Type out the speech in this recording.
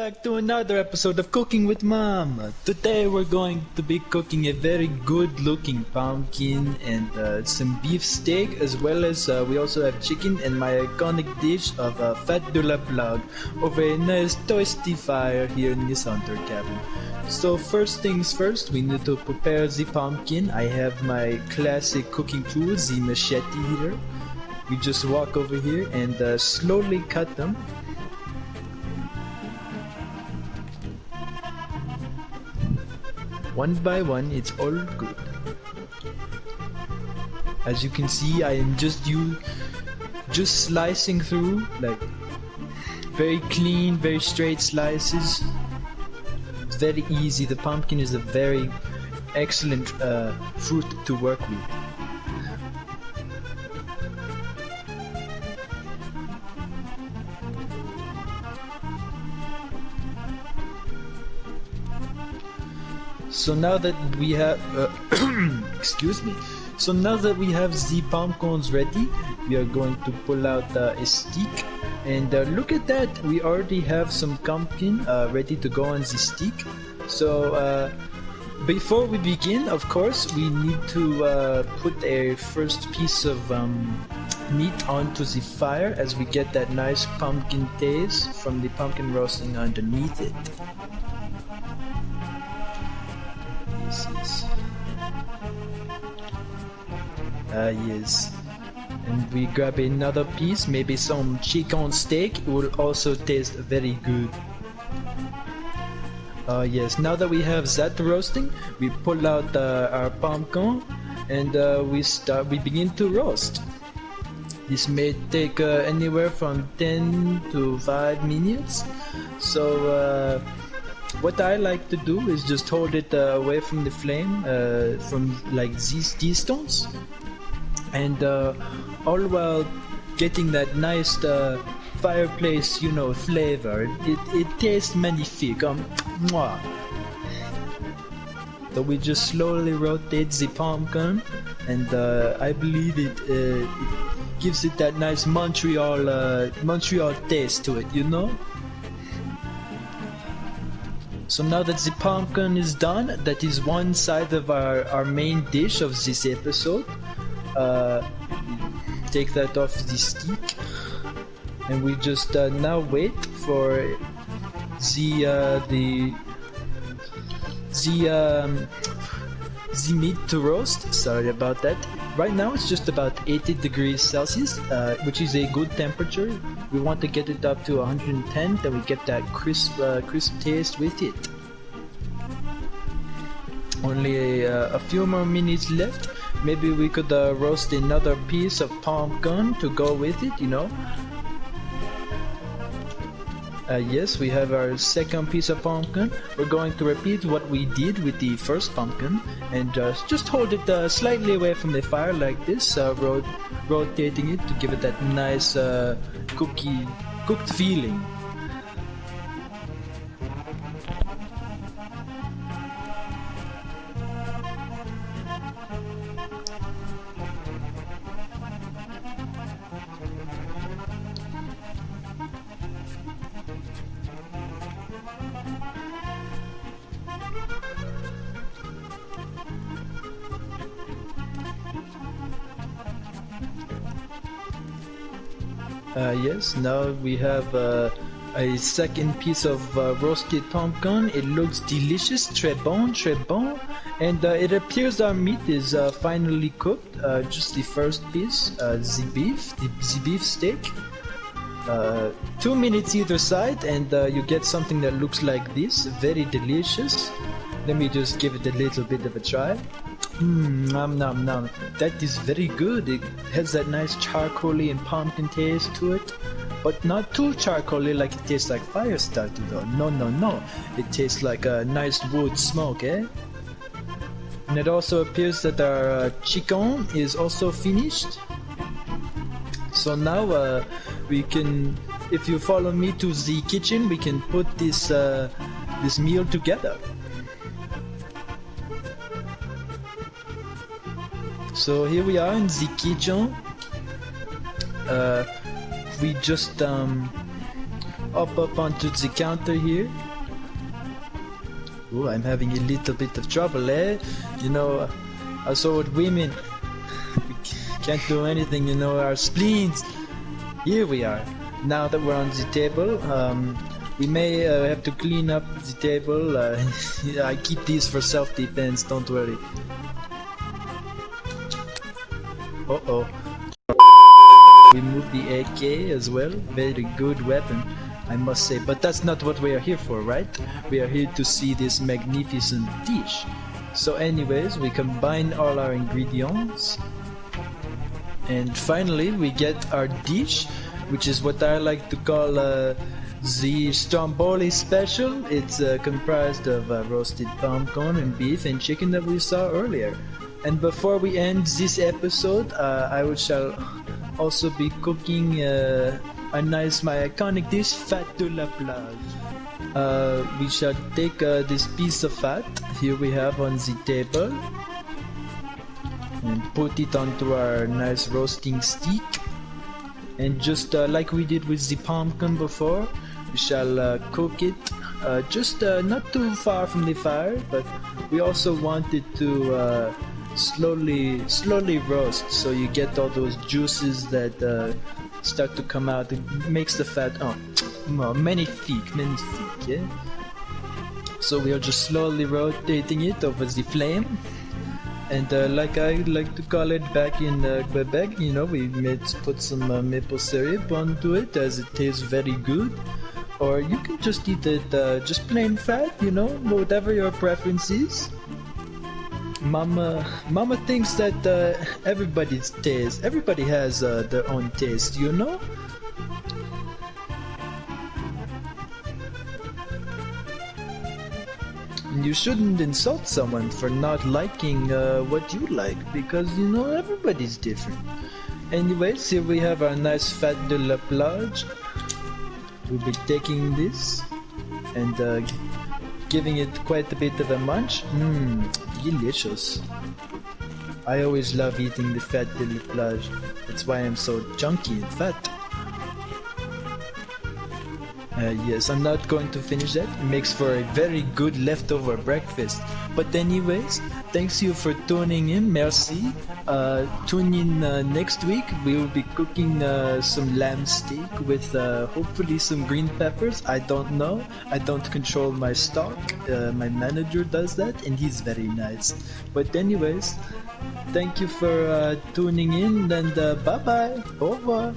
back to another episode of Cooking with Mom. Today we're going to be cooking a very good looking pumpkin and some beef steak, as well as we also have chicken and my iconic dish of fat de la plug over a nice toasty fire here in this hunter cabin. So first things first, we need to prepare the pumpkin. I have my classic cooking tool, the machete here. We just walk over here and slowly cut them. One by one, it's all good. As you can see, I am just slicing through, like very clean, very straight slices. It's very easy. The pumpkin is a very excellent fruit to work with. So now that we have, excuse me. So now that we have the pumpkins ready, we are going to pull out a stick, and look at that. We already have some pumpkin ready to go on the stick. So before we begin, of course, we need to put a first piece of meat onto the fire, as we get that nice pumpkin taste from the pumpkin roasting underneath it. Yes. And we grab another piece, maybe some chicken steak. It will also taste very good. Yes, now that we have that roasting, we pull out our pumpkin and we begin to roast. This may take anywhere from 10 to 5 minutes. So what I like to do is just hold it away from the flame, from like these distance, and all while getting that nice fireplace, flavor. It tastes magnifique. Mwah. So we just slowly rotate the pumpkin, and I believe it gives it that nice Montreal taste to it, So now that the pumpkin is done, that is one side of our main dish of this episode. Take that off the stick, and we just now wait for the meat to roast. Sorry about that. Right now it's just about 80 degrees Celsius, which is a good temperature. We want to get it up to 110, then we get that crisp taste with it. Only a few more minutes left. Maybe we could roast another piece of pumpkin to go with it, Yes, we have our second piece of pumpkin. We're going to repeat what we did with the first pumpkin, and just hold it slightly away from the fire like this, rotating it to give it that nice cooked feeling. Yes, now we have a second piece of roasted pumpkin. It looks delicious, très bon, and it appears our meat is finally cooked. Just the first piece, the beef steak. 2 minutes either side, and you get something that looks like this, very delicious. Let me just give it a little bit of a try. Nom nom nom. That is very good. It has that nice charcoaly and pumpkin taste to it, but not too charcoaly like it tastes like fire starter though. No. It tastes like a nice wood smoke, eh? And it also appears that our chicken is also finished. So now we can, if you follow me to the kitchen, we can put this meal together. So here we are in the kitchen. We just up onto the counter here. Oh, I'm having a little bit of trouble, eh? You know, us old women, we can't do anything, you know, our spleens. Here we are. Now that we're on the table, we may have to clean up the table. I keep these for self-defense, don't worry. Uh-oh. We moved the AK as well. Very good weapon, I must say. But that's not what we are here for, right? We are here to see this magnificent dish. So anyways, we combine all our ingredients. And finally, we get our dish, which is what I like to call the Stromboli special. It's comprised of roasted pumpkin and beef and chicken that we saw earlier. And before we end this episode, I shall also be cooking my iconic dish, fat de la plage. We shall take this piece of fat, here we have on the table, and put it onto our nice roasting stick. And just like we did with the pumpkin before, we shall cook it just not too far from the fire, but we also want it to slowly roast, so you get all those juices that start to come out. It makes the fat magnifique, yeah. So we are just slowly rotating it over the flame. And like I like to call it back in Quebec, you know, we put some maple syrup onto it, as it tastes very good. Or you can just eat it just plain fat, you know, whatever your preference is. Mama thinks that everybody has their own taste, you know. You shouldn't insult someone for not liking what you like, because you know everybody's different. Anyways, here we have our nice fat de la plage. We'll be taking this and giving it quite a bit of a munch. Delicious. I always love eating the fat de la plage. That's why I'm so chunky and fat. Yes, I'm not going to finish that. It makes for a very good leftover breakfast. But anyways, thanks you for tuning in. Merci. Tune in next week. We will be cooking some lamb steak with hopefully some green peppers. I don't know. I don't control my stock. My manager does that, and he's very nice. But anyways, thank you for tuning in, and bye-bye. Au revoir.